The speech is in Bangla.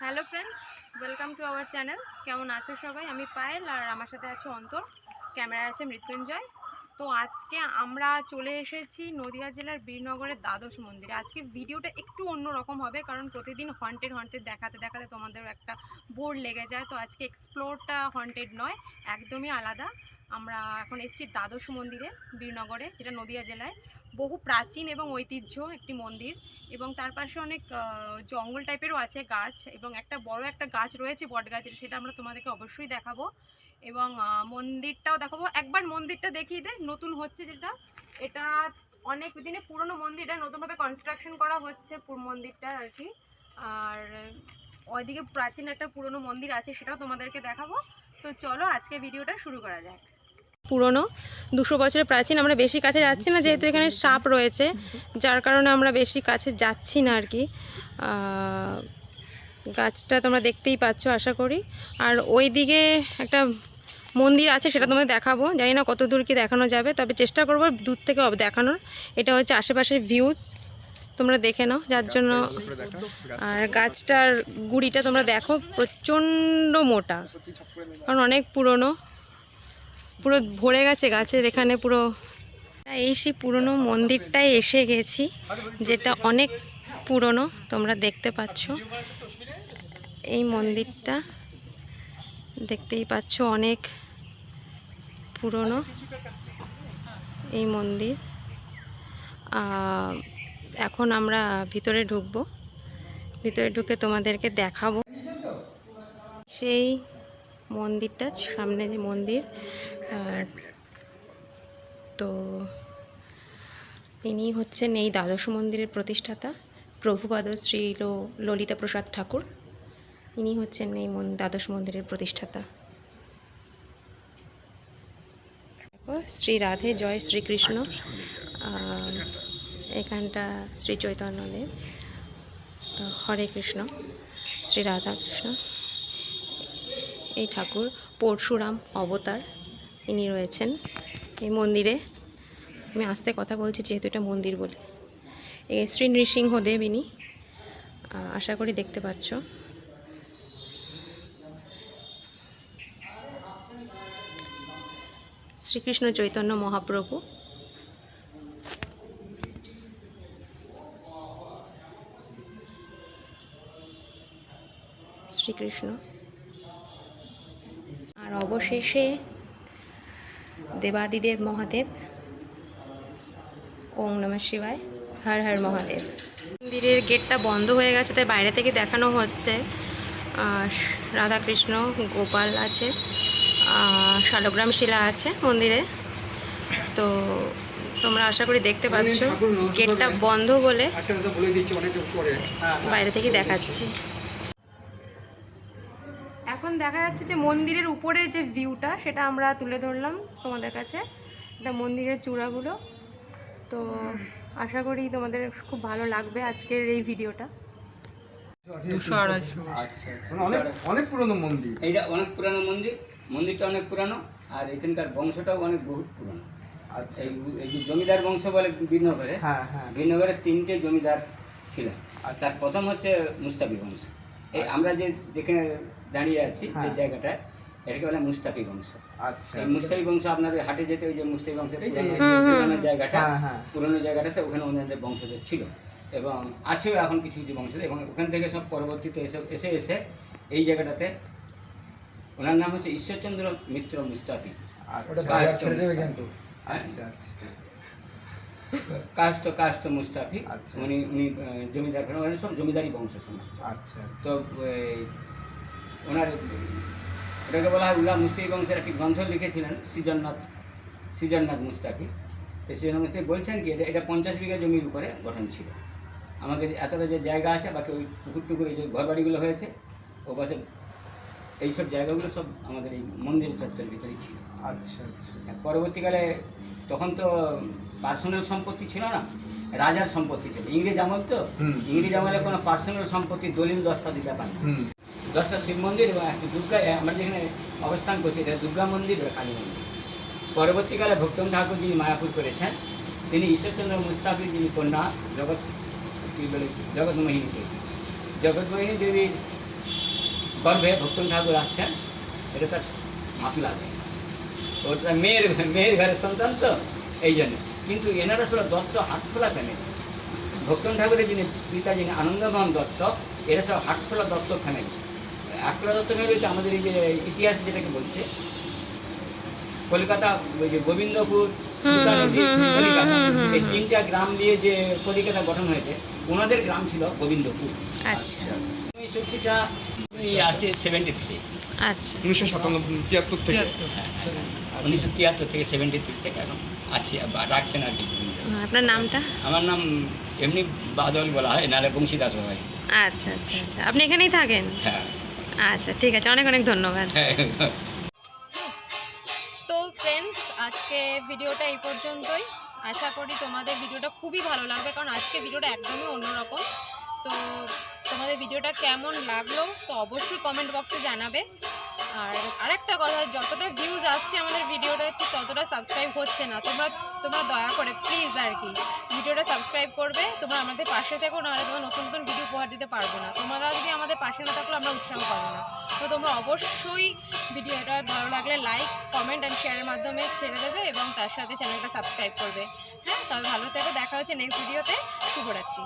Hello friends, welcome to our channel. কেমন আছো সবাই? আমি পায়েল আর আমার সাথে আছে অন্তর, ক্যামেরায় আছে মৃত্যুঞ্জয়। তো আজকে আমরা চলে এসেছি নদিয়া জেলার বীরনগরের দ্বাদশ মন্দিরে। আজকে ভিডিওটা একটু অন্যরকম হবে, কারণ প্রতিদিন হন্টেড হন্টেড দেখাতে দেখাতে তোমাদের একটা বোর লেগে যায়। তো আজকে এক্সপ্লোরটা হন্টেড নয়, একদমই আলাদা। আমরা এখন এসেছি দ্বাদশ মন্দিরে বীরনগরে, যেটা নদিয়া জেলায়। বহু প্রাচীন এবং ঐতিহ্য একটি মন্দির, এবং তার পাশে অনেক জঙ্গল টাইপেরও আছে গাছ, এবং একটা বড় একটা গাছ রয়েছে বট গাছের, সেটা আমরা তোমাদেরকে অবশ্যই দেখাবো। এবং মন্দিরটাও দেখাবো। একবার মন্দিরটা দেখিয়ে দেয়, নতুন হচ্ছে যেটা, এটা অনেক দিনে পুরনো মন্দির, এটা নতুনভাবে কনস্ট্রাকশন করা হচ্ছে মন্দিরটা আর কি। আর ওইদিকে প্রাচীন একটা পুরনো মন্দির আছে, সেটাও তোমাদেরকে দেখাবো। তো চলো আজকে ভিডিওটা শুরু করা যাক। পুরনো 200 বছরের প্রাচীন। আমরা বেশি কাছে যাচ্ছি না, যেহেতু এখানে সাপ রয়েছে, যার কারণে আমরা বেশি কাছে যাচ্ছি না আর কি। গাছটা তোমরা দেখতেই পাচ্ছ আশা করি। আর ওই দিকে একটা মন্দির আছে, সেটা তোমাদের দেখাবো। জানি না কত দূর কি দেখানো যাবে, তবে চেষ্টা করবো দূর থেকে দেখানোর। এটা হচ্ছে আশেপাশের ভিউজ, তোমরা দেখে নাও যার জন্য। আর গাছটার গুড়িটা তোমরা দেখো, প্রচণ্ড মোটা, কারণ অনেক পুরনো, পুরো ভরে গেছে গাছের এখানে পুরো। এই সেই পুরনো মন্দিরটায় এসে গেছি, যেটা অনেক পুরনো, তোমরা দেখতে পাচ্ছ। এই মন্দিরটা দেখতেই পাচ্ছ, অনেক পুরনো এই মন্দির। এখন আমরা ভিতরে ঢুকবো, ভিতরে ঢুকে তোমাদেরকে দেখাবো সেই মন্দিরটা, সামনে যে মন্দির। তো ইনি হচ্ছেন এই দ্বাদশ মন্দিরের প্রতিষ্ঠাতা, প্রভুপাদ শ্রী ললিতা প্রসাদ ঠাকুর। ইনি হচ্ছেন এই দ্বাদশ মন্দিরের প্রতিষ্ঠাতা। দেখো, শ্রী রাধে জয় শ্রীকৃষ্ণ। এখানটা শ্রী চৈতন্যদেব, হরে কৃষ্ণ, শ্রী রাধা কৃষ্ণ। এই ঠাকুর পরশুরাম অবতার, ইনি রয়েছেন এই মন্দিরে। আমি আস্তে কথা বলছি যেহেতু এটা মন্দির বলে। এই শ্রী নৃসিংহদেব ইনি, আশা করি দেখতে পাচ্ছ। শ্রীকৃষ্ণ চৈতন্য মহাপ্রভু, শ্রীকৃষ্ণ। আর অবশেষে দেবাদিদেব মহাদেব। ওম নমঃ শিবায়, হর হর মহাদেব। মন্দিরের গেটটা বন্ধ হয়ে গেছে, তাই বাইরে থেকে দেখানো হচ্ছে। রাধাকৃষ্ণ, গোপাল আছে, শালগ্রাম শিলা আছে মন্দিরে। তো তোমরা আশা করি দেখতে পাচ্ছ, গেটটা বন্ধ বলে বাইরে থেকে দেখাচ্ছি। এখন দেখা যাচ্ছে যে মন্দিরের উপরের যে ভিউটা, সেটা আমরা তুলে ধরলাম তোমাদের কাছে। এটা মন্দিরের চূড়াগুলো। তো আশা করি তোমাদের খুব ভালো লাগবে আজকের এই ভিডিওটা। 200-250। আচ্ছা, অনেক পুরনো মন্দির। এইটা অনেক পুরানো মন্দির, মন্দিরটা অনেক পুরানো, আর এখানকার বংশটাও অনেক বহুত পুরানো। আচ্ছা, এই যে জমিদার বংশ বলে বীরনগরে, হ্যাঁ হ্যাঁ, বীরনগরে 3টে জমিদার ছিলেন। আর তার প্রথম হচ্ছে মুস্তাফি বংশ। এই আমরা যেখানে দাঁড়িয়ে আছি, যে জায়গাটায়, এটাকে বলে মুস্তাফি বংশ। আচ্ছা, এই মুস্তাফি বংশ আপনাদের হাটে যেতে, ওই যে মুস্তাফি বংশের পুরোনো জায়গাটা, পুরোনো জায়গাটাতে ওখানে ওনাদের বংশধর ছিল, এবং আছেও এখন কিছু কিছু বংশধর। এবং ওখান থেকে সব পরবর্তীতে এসব এসে এই জায়গাটাতে, ওনার নাম হচ্ছে ঈশ্বরচন্দ্র মিত্র মুস্তাফি। কাস্ত মুস্তাফি। উনি জমিদার, সব জমিদারি বংশ সমস্ত। তো ওনার ওটাকে বলা হয় উল্লাহ মুস্তাফি বংশের একটি গ্রন্থ লিখেছিলেন সৃজননাথ মুস্তাফি। তো সৃজননাথ মুস্তাফি বলছেন কি, এটা 50 বিঘা জমির উপরে গঠন ছিল। আমাদের এতটা যে জায়গা আছে, বাকি ওই পুকুর এই যে ঘরবাড়িগুলো হয়েছে, ও পাশে এইসব জায়গাগুলো সব আমাদের এই মন্দির চত্বরের ভিতরেই ছিল। আচ্ছা আচ্ছা। পরবর্তীকালে তখন তো পার্সোনাল সম্পত্তি ছিল না, রাজার সম্পত্তি ছিল। ইংরেজ আমল তো, ইংরেজ আমলে কোনো পার্সোনাল সম্পত্তি দলিল দস্তা দিতে পারে না। 10টা শিব মন্দির এবং একটি দুর্গা, আমরা যেখানে অবস্থান করছি এটা দুর্গা মন্দির এবং কালী মন্দির। পরবর্তীকালে ভক্তম ঠাকুর যিনি মায়াপুর করেছেন, তিনি ঈশ্বরচন্দ্র মুস্তাফির যিনি কন্যা জগৎমোহিনী দেবী, জগৎমোহিনী দেবীর গর্ভে ভক্তন ঠাকুর আসছেন, এটা তার ভালো লাগে। ওটা মেয়ের ঘরের সন্তান তো, এই জন্য। কিন্তু এনারা সব দত্ত হাটখোলা ফ্যামিলি। ভক্তন ঠাকুরের যিনি পিতা, যিনি আনন্দমোহন দত্ত, এরা সব হাটখোলা দত্ত ফ্যামিলি। হাটখোলা দত্ত ফ্যামিলি হচ্ছে আমাদের এই যে ইতিহাস যেটাকে বলছে, কলকাতা ওই যে গোবিন্দপুর, সুতানদী, কলিকাতা, এই 3টা গ্রাম দিয়ে যে কলিকাতা গঠন হয়েছে, ওনাদের গ্রাম ছিল গোবিন্দপুর। আচ্ছা এই শক্তিটা আসছে 73। আচ্ছা 1973 থেকে। 1973 থেকে 73 থেকে এখন আছি, রাখছেন আর কি। আপনার নামটা? আমার নাম এমনি বাদল বলা হয়, নাহলে বংশীদাস বলা হয়। আচ্ছা আচ্ছা আচ্ছা, আপনি এখানেই থাকেন? হ্যাঁ আচ্ছা ঠিক আছে, অনেক অনেক ধন্যবাদ। হ্যাঁ। তো ফ্রেন্ডস, আজকে ভিডিওটা এই পর্যন্তই। আশা করি তোমাদের ভিডিওটা খুবই ভালো লাগবে, কারণ আজকে ভিডিওটা একদমই অন্যরকম। তো তোমাদের ভিডিওটা কেমন লাগলো তো অবশ্যই কমেন্ট বক্সে জানাবে। আর আরেকটা কথা, যতটা ভিউজ আসছে আমাদের ভিডিওটা ঠিক ততটা সাবস্ক্রাইব হচ্ছে না। তোমরা দয়া করে প্লিজ আর কি ভিডিওটা সাবস্ক্রাইব করবে। তোমরা আমাদের পাশে থেকো, নাহলে তোমরা নতুন নতুন ভিডিও উপহার দিতে পারবো না। তোমরা যদি আমাদের পাশে না থাকলে আমরা উৎসাহ পাবো না। তো তোমরা অবশ্যই ভিডিওটা ভালো লাগলে লাইক, কমেন্ট অ্যান্ড শেয়ারের মাধ্যমে ছেড়ে দেবে, এবং তার সাথে চ্যানেলটা সাবস্ক্রাইব করবে। হ্যাঁ, তবে ভালো থেকো, দেখা হচ্ছে নেক্সট ভিডিওতে। শুভরাত্রি।